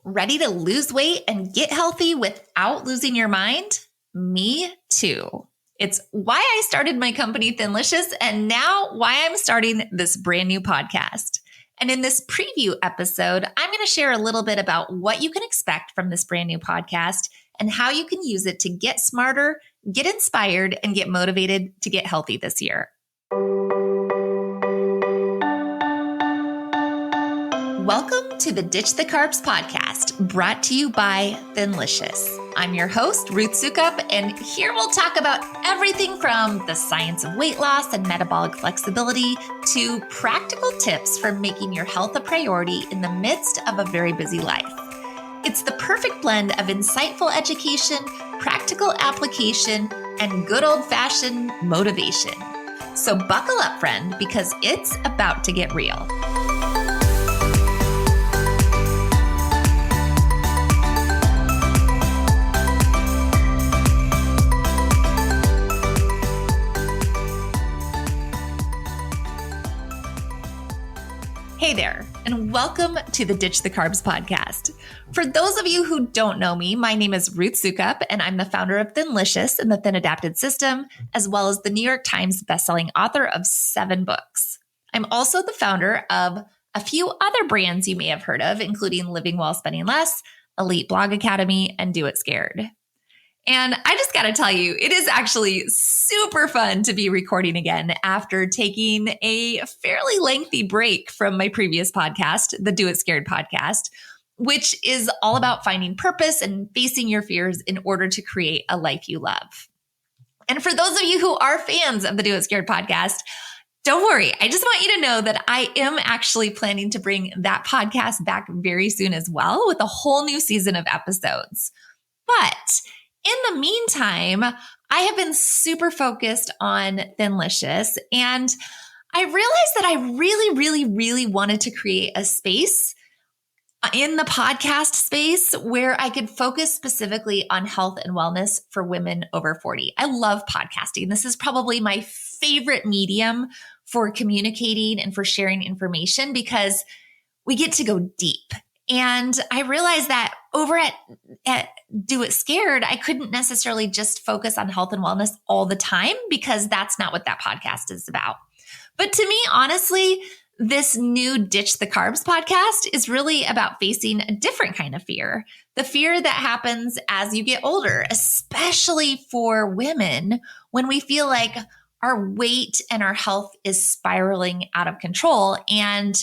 Ready to lose weight and get healthy without losing your mind? Me too. It's why I started my company Thinlicious and now why I'm starting this brand new podcast. And in this preview episode, I'm going to share a little bit about what you can expect from this brand new podcast and how you can use it to get smarter, get inspired, and get motivated to get healthy this year. Welcome to the Ditch the Carbs podcast, brought to you by Thinlicious. I'm your host, Ruth Sukup, and here we'll talk about everything from the science of weight loss and metabolic flexibility to practical tips for making your health a priority in the midst of a very busy life. It's the perfect blend of insightful education, practical application, and good old-fashioned motivation. So buckle up, friend, because it's about to get real. Hey there, and welcome to the Ditch the Carbs podcast. For those of you who don't know me, my name is Ruth Sukup, and I'm the founder of Thinlicious and the Thin Adapted System, as well as the New York Times bestselling author of 7 books. I'm also the founder of a few other brands you may have heard of, including Living While Spending Less, Elite Blog Academy, and Do It Scared. And I just got to tell you, it is actually super fun to be recording again after taking a fairly lengthy break from my previous podcast, the Do It Scared podcast, which is all about finding purpose and facing your fears in order to create a life you love. And for those of you who are fans of the Do It Scared podcast, don't worry. I just want you to know that I am actually planning to bring that podcast back very soon as well with a whole new season of episodes. But in the meantime, I have been super focused on Thinlicious, and I realized that I really wanted to create a space in the podcast space where I could focus specifically on health and wellness for women over 40. I love podcasting. This is probably my favorite medium for communicating and for sharing information because we get to go deep. And I realized that over at Do It Scared, I couldn't necessarily just focus on health and wellness all the time because that's not what that podcast is about. But to me, honestly, this new Ditch the Carbs podcast is really about facing a different kind of fear, the fear that happens as you get older, especially for women when we feel like our weight and our health is spiraling out of control and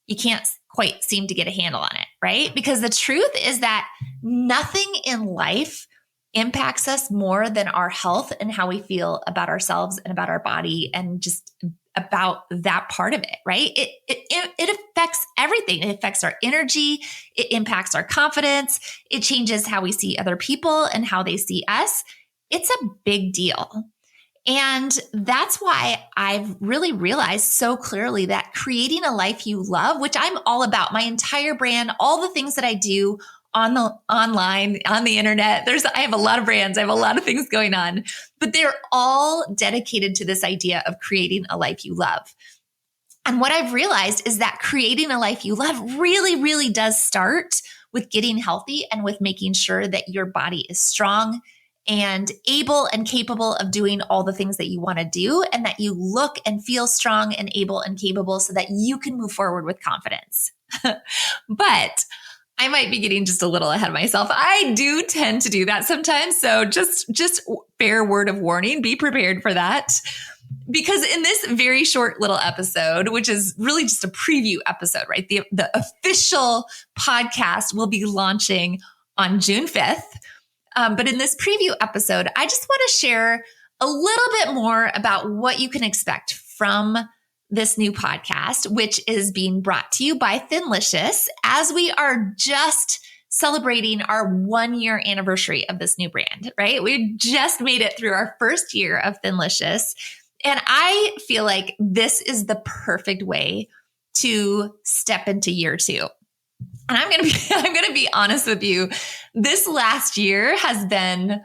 you can't quite seem to get a handle on it, right? Because the truth is that nothing in life impacts us more than our health and how we feel about ourselves and about our body and just about that part of it, right? It affects everything. It affects our energy. It impacts our confidence. It changes how we see other people and how they see us. It's a big deal. And that's why I've really realized so clearly that creating a life you love, which I'm all about, my entire brand, all the things that I do on the online, on the internet, I have a lot of brands, I have a lot of things going on, but they're all dedicated to this idea of creating a life you love. And what I've realized is that creating a life you love really does start with getting healthy and with making sure that your body is strong and able and capable of doing all the things that you want to do, and that you look and feel strong and able and capable so that you can move forward with confidence. But I might be getting just a little ahead of myself. I do tend to do that sometimes. So just fair word of warning, be prepared for that. Because in this very short little episode, which is really just a preview episode, right? The official podcast will be launching on June 5th. But in this preview episode, I just want to share a little bit more about what you can expect from this new podcast, which is being brought to you by Thinlicious, as we are just celebrating our 1-year anniversary of this new brand, right? We just made it through our first year of Thinlicious. And I feel like this is the perfect way to step into year 2. And I'm going to be honest with you. This last year has been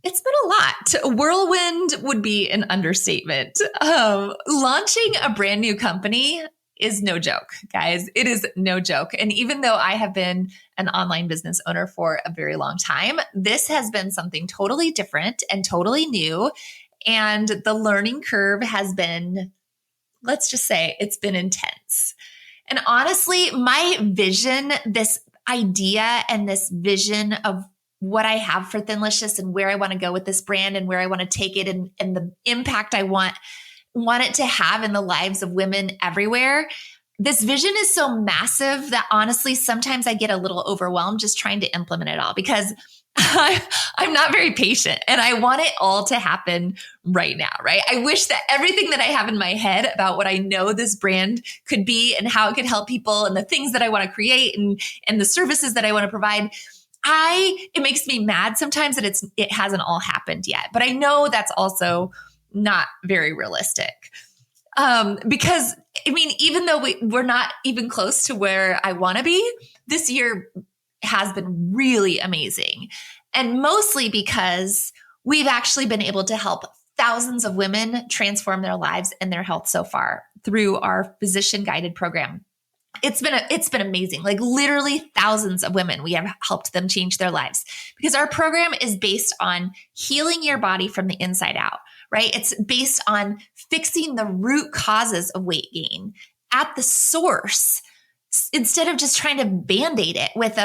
It's been a lot. A whirlwind would be an understatement. Launching a brand new company is no joke, guys. It is no joke. And even though I have been an online business owner for a very long time, this has been something totally different and totally new. And the learning curve has been, let's just say, it's been intense. And honestly, my vision, this idea and this vision of what I have for Thinlicious and where I want to go with this brand and where I want to take it and the impact I want it to have in the lives of women everywhere. This vision is so massive that honestly, sometimes I get a little overwhelmed just trying to implement it all because I'm not very patient and I want it all to happen right now, right? I wish that everything that I have in my head about what I know this brand could be and how it could help people and the things that I want to create and the services that I want to provide, it makes me mad sometimes that it hasn't all happened yet. But I know that's also not very realistic. Because I mean, even though we're not even close to where I want to be, this year has been really amazing. And mostly because we've actually been able to help thousands of women transform their lives and their health so far through our physician guided program. It's been amazing. Like literally thousands of women, we have helped them change their lives because our program is based on healing your body from the inside out, right? It's based on fixing the root causes of weight gain at the source instead of just trying to band-aid it with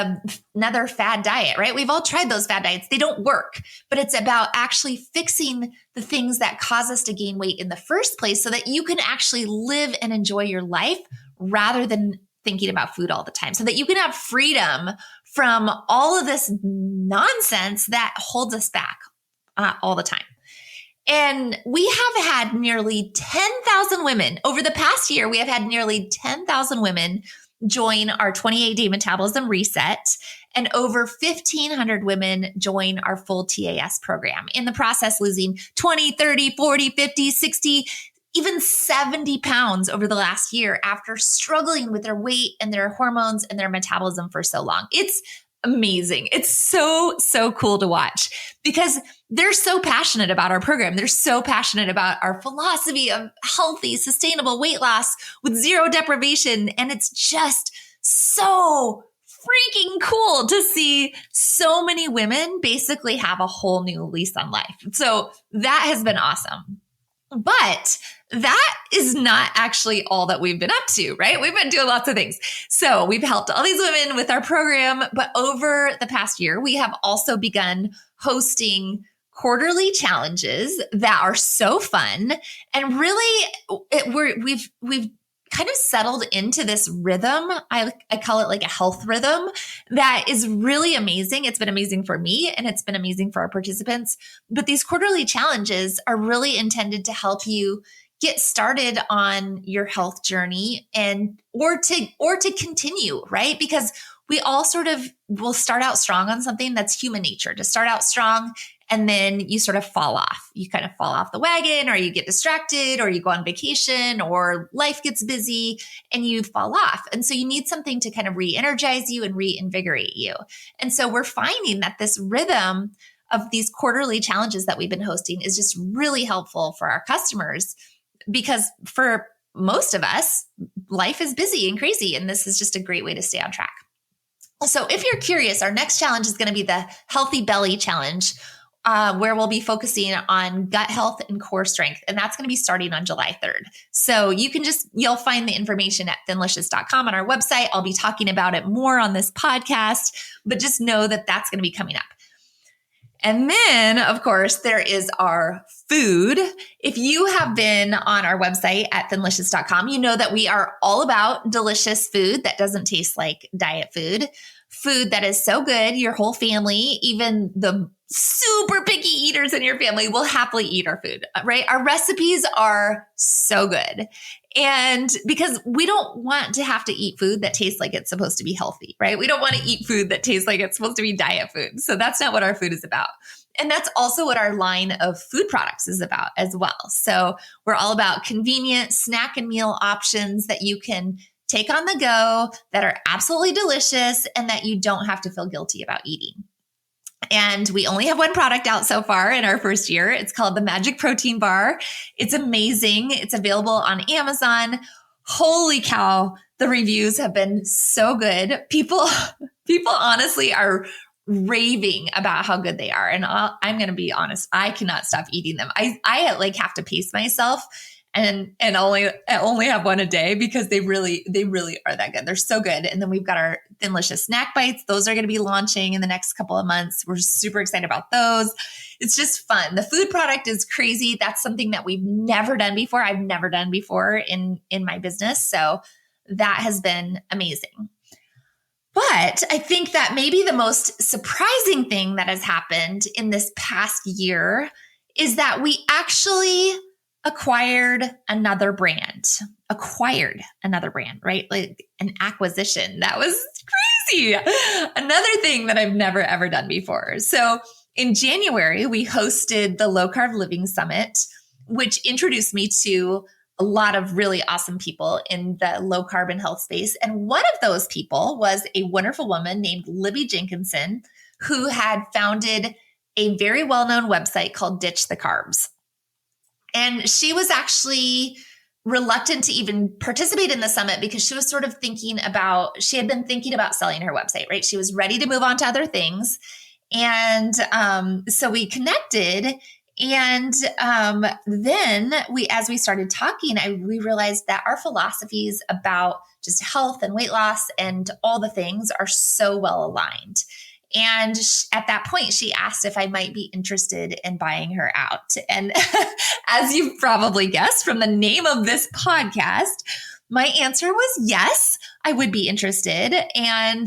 another fad diet, right? We've all tried those fad diets. They don't work, but it's about actually fixing the things that cause us to gain weight in the first place so that you can actually live and enjoy your life rather than thinking about food all the time, so that you can have freedom from all of this nonsense that holds us back all the time. And we have had nearly 10,000 women over the past year. We have had nearly 10,000 women join our 28-day metabolism reset and over 1,500 women join our full TAS program. In the process, losing 20, 30, 40, 50, 60, even 70 pounds over the last year after struggling with their weight and their hormones and their metabolism for so long. It's amazing. It's so, so cool to watch because they're so passionate about our program. They're so passionate about our philosophy of healthy, sustainable weight loss with zero deprivation. And it's just so freaking cool to see so many women basically have a whole new lease on life. So that has been awesome. But that is not actually all that we've been up to, right? We've been doing lots of things. So we've helped all these women with our program, but over the past year, we have also begun hosting quarterly challenges that are so fun. And really, we've kind of settled into this rhythm. I call it like a health rhythm that is really amazing. It's been amazing for me and it's been amazing for our participants. But these quarterly challenges are really intended to help you get started on your health journey or to continue, right? Because we all sort of will start out strong on something. That's human nature, to start out strong and then you sort of fall off. You kind of fall off the wagon or you get distracted or you go on vacation or life gets busy and you fall off. And so you need something to kind of re-energize you and reinvigorate you. And so we're finding that this rhythm of these quarterly challenges that we've been hosting is just really helpful for our customers because for most of us, life is busy and crazy. And this is just a great way to stay on track. So if you're curious, our next challenge is going to be the Healthy Belly Challenge, where we'll be focusing on gut health and core strength. And that's going to be starting on July 3rd. So you'll find the information at thinlicious.com on our website. I'll be talking about it more on this podcast, but just know that that's going to be coming up. And then, of course, there is our food. If you have been on our website at thinlicious.com, you know that we are all about delicious food that doesn't taste like diet food that is so good, your whole family, even the super picky eaters in your family will happily eat our food, right? Our recipes are so good. And because we don't want to have to eat food that tastes like it's supposed to be healthy, right? We don't want to eat food that tastes like it's supposed to be diet food. So that's not what our food is about. And that's also what our line of food products is about as well. So we're all about convenient snack and meal options that you can take on the go, that are absolutely delicious, and that you don't have to feel guilty about eating. And we only have one product out so far in our first year. It's called the Magic Protein Bar. It's amazing. It's available on Amazon. holy cow, the reviews have been so good. People honestly are raving about how good they are. And I'm going to be honest, I cannot stop eating them. I like have to pace myself and only have one a day because they really are that good. They're so good. And then we've got our Thinlicious snack bites. Those are going to be launching in the next couple of months. We're super excited about those. It's just fun. The food product is crazy. That's something that we've never done before. I've never done before in my business. So that has been amazing. But I think that maybe the most surprising thing that has happened in this past year is that we actually acquired another brand, right? Like an acquisition. That was crazy. Another thing that I've never, ever done before. So in January, we hosted the Low Carb Living Summit, which introduced me to a lot of really awesome people in the low carb and health space. And one of those people was a wonderful woman named Libby Jenkinson, who had founded a very well-known website called Ditch the Carbs. And she was actually reluctant to even participate in the summit because she was sort of she had been thinking about selling her website, right? She was ready to move on to other things. And so we connected. And then as we started talking, we realized that our philosophies about just health and weight loss and all the things are so well aligned. And at that point, she asked if I might be interested in buying her out. And as you've probably guessed from the name of this podcast, my answer was yes, I would be interested. And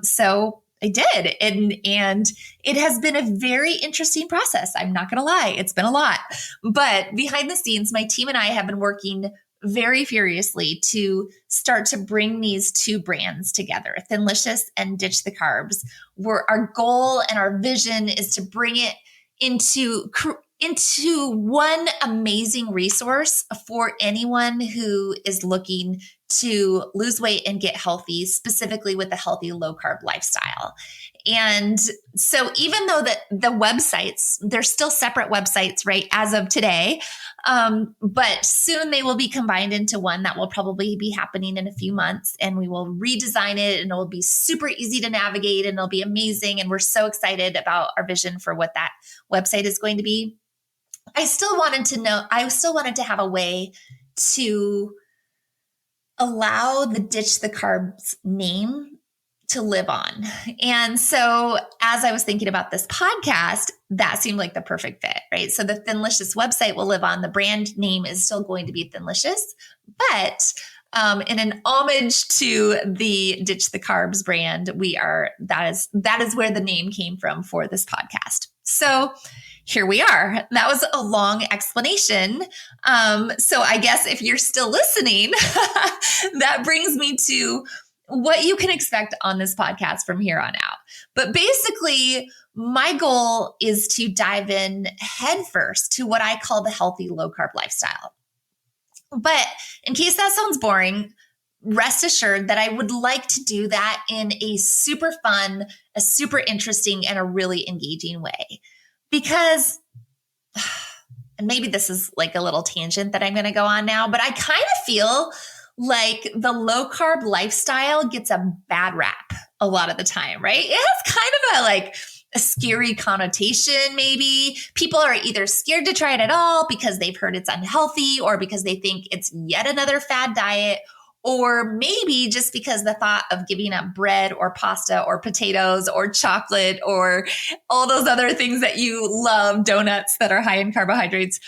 so I did. And it has been a very interesting process. I'm not going to lie. It's been a lot. But behind the scenes, my team and I have been working very furiously to start to bring these two brands together, Thinlicious and Ditch the Carbs. Our goal and our vision is to bring it into one amazing resource for anyone who is looking to lose weight and get healthy, specifically with a healthy low carb lifestyle. And so even though the websites, they're still separate websites, right, as of today, but soon they will be combined into one. That will probably be happening in a few months, and we will redesign it, and it will be super easy to navigate, and it'll be amazing. And we're so excited about our vision for what that website is going to be. I still wanted to have a way to allow the Ditch the Carbs name to live on. And so as I was thinking about this podcast, that seemed like the perfect fit, right? So the Thinlicious website will live on. The brand name is still going to be Thinlicious, but in an homage to the Ditch the Carbs brand, that is where the name came from for this podcast. So here we are. That was a long explanation. So I guess if you're still listening, that brings me to what you can expect on this podcast from here on out. But basically, my goal is to dive in headfirst to what I call the healthy low carb lifestyle. But in case that sounds boring, rest assured that I would like to do that in a super fun, a super interesting, and a really engaging way. Because, and maybe this is like a little tangent that I'm going to go on now, but I kind of feel like the low carb lifestyle gets a bad rap a lot of the time, right? It has kind of a scary connotation, maybe. People are either scared to try it at all because they've heard it's unhealthy, or because they think it's yet another fad diet, or maybe just because the thought of giving up bread or pasta or potatoes or chocolate or all those other things that you love, donuts that are high in carbohydrates,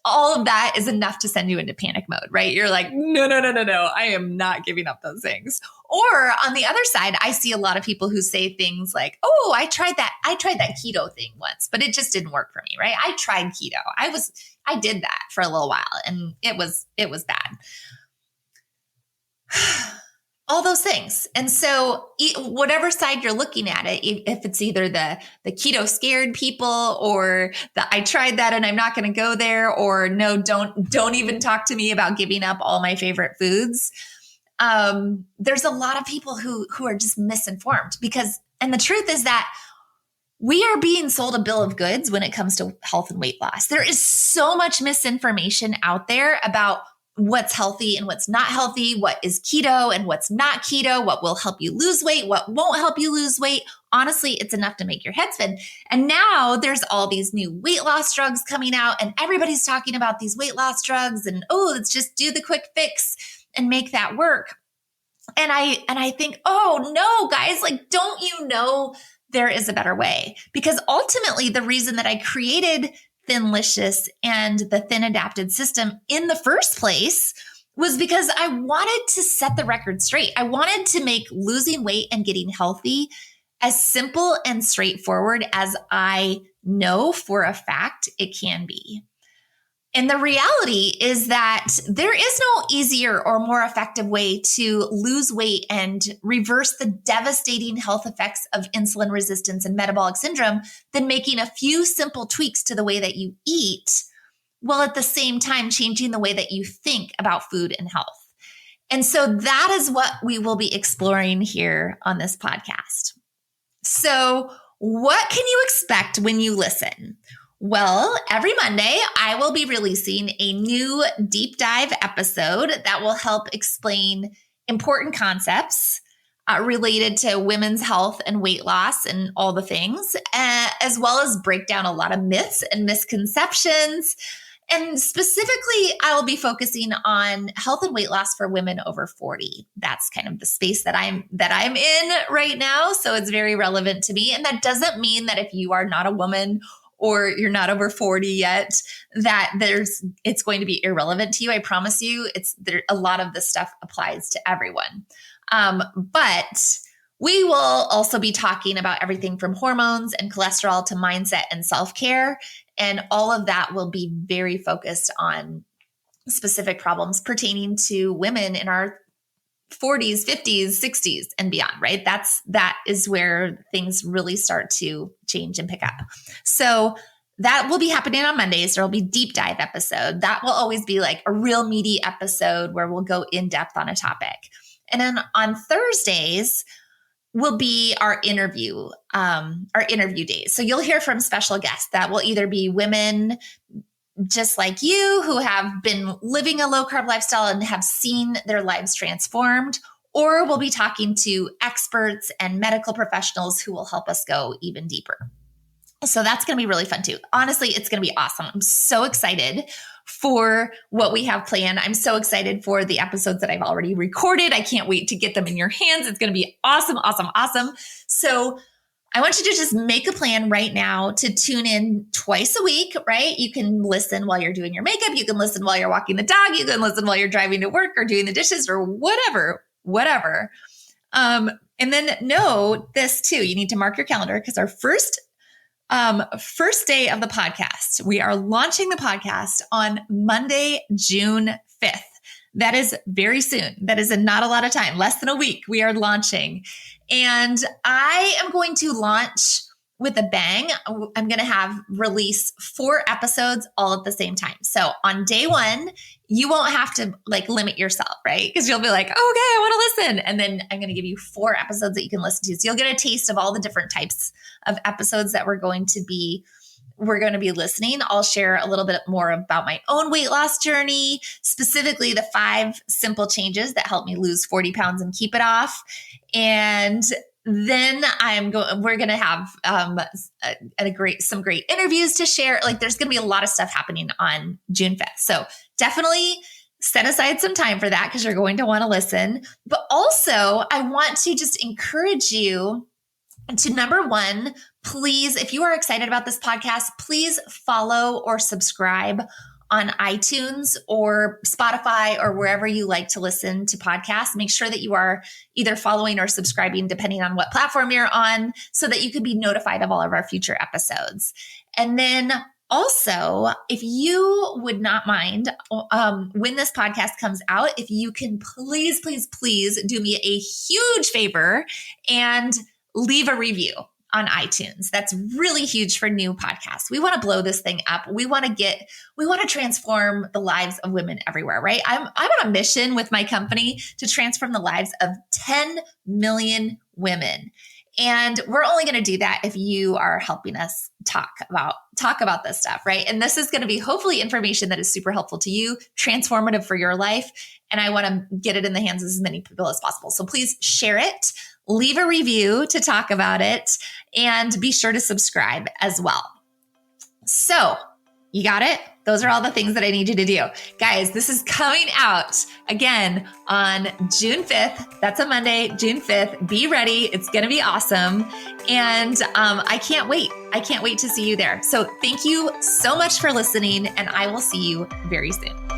all of that is enough to send you into panic mode, right? You're like, no, I am not giving up those things. Or on the other side, I see a lot of people who say things like, oh, I tried that keto thing once, but it just didn't work for me, right? I tried keto. I did that for a little while and it was bad. All those things. And so whatever side you're looking at it, if it's either the keto scared people, or I tried that and I'm not going to go there, or no, don't even talk to me about giving up all my favorite foods. There's a lot of people who are just misinformed and the truth is that we are being sold a bill of goods when it comes to health and weight loss. There is so much misinformation out there about what's healthy and what's not healthy, what is keto and what's not keto, what will help you lose weight, what won't help you lose weight. Honestly, it's enough to make your head spin. And now there's all these new weight loss drugs coming out and everybody's talking about these weight loss drugs and, oh, let's just do the quick fix and make that work. And I think, oh no, guys, like, don't you know there is a better way? Because ultimately the reason that I created Thinlicious and the Thin Adapted System in the first place was because I wanted to set the record straight. I wanted to make losing weight and getting healthy as simple and straightforward as I know for a fact it can be. And the reality is that there is no easier or more effective way to lose weight and reverse the devastating health effects of insulin resistance and metabolic syndrome than making a few simple tweaks to the way that you eat, while at the same time changing the way that you think about food and health. And so that is what we will be exploring here on this podcast. So what can you expect when you listen? Well, every Monday, I will be releasing a new deep dive episode that will help explain important concepts related to women's health and weight loss and all the things, as well as break down a lot of myths and misconceptions. And specifically, I will be focusing on health and weight loss for women over 40. That's kind of the space that I'm in right now. So it's very relevant to me. And that doesn't mean that if you are not a woman or you're not over 40 yet, that it's going to be irrelevant to you. I promise you, a lot of this stuff applies to everyone. But we will also be talking about everything from hormones and cholesterol to mindset and self-care. And all of that will be very focused on specific problems pertaining to women in our 40s, 50s, 60s, and beyond, right? That is where things really start to change and pick up. So that will be happening on Mondays. There will be deep dive episode. That will always be like a real meaty episode where we'll go in depth on a topic. And then on Thursdays will be our interview days. So you'll hear from special guests that will either be women just like you who have been living a low carb lifestyle and have seen their lives transformed, or we'll be talking to experts and medical professionals who will help us go even deeper. So that's going to be really fun too. Honestly, it's going to be awesome. I'm so excited for what we have planned. I'm so excited for the episodes that I've already recorded. I can't wait to get them in your hands. It's going to be awesome, awesome, awesome. So I want you to just make a plan right now to tune in twice a week, right? You can listen while you're doing your makeup. You can listen while you're walking the dog. You can listen while you're driving to work or doing the dishes or whatever. And then know this too. You need to mark your calendar because our first day of the podcast, we are launching the podcast on Monday, June 5th. That is very soon. That is in not a lot of time, less than a week. We are launching. And I am going to launch with a bang. I'm going to release 4 episodes all at the same time. So on day 1, you won't have to limit yourself, right? Because you'll be like, okay, I want to listen. And then I'm going to give you 4 episodes that you can listen to. So you'll get a taste of all the different types of episodes that we're going to be listening. I'll share a little bit more about my own weight loss journey, specifically the 5 simple changes that help me lose 40 pounds and keep it off. And then we're going to have some great interviews to share. There's going to be a lot of stuff happening on June 5th. So definitely set aside some time for that because you're going to want to listen. But also I want to just encourage you to, number 1, please, if you are excited about this podcast, please follow or subscribe on iTunes or Spotify or wherever you like to listen to podcasts. Make sure that you are either following or subscribing, depending on what platform you're on, so that you can be notified of all of our future episodes. And then also, if you would not mind, when this podcast comes out, if you can please, please, please do me a huge favor and leave a review on iTunes. That's really huge for new podcasts. We want to blow this thing up. We want to transform the lives of women everywhere, right? I'm on a mission with my company to transform the lives of 10 million women. And we're only going to do that if you are helping us talk about this stuff, right? And this is going to be hopefully information that is super helpful to you, transformative for your life. And I want to get it in the hands of as many people as possible. So please share it, leave a review to talk about it, and be sure to subscribe as well. So you got it? Those are all the things that I need you to do. Guys, this is coming out again on June 5th. That's a Monday, June 5th. Be ready. It's going to be awesome. And I can't wait. I can't wait to see you there. So thank you so much for listening, and I will see you very soon.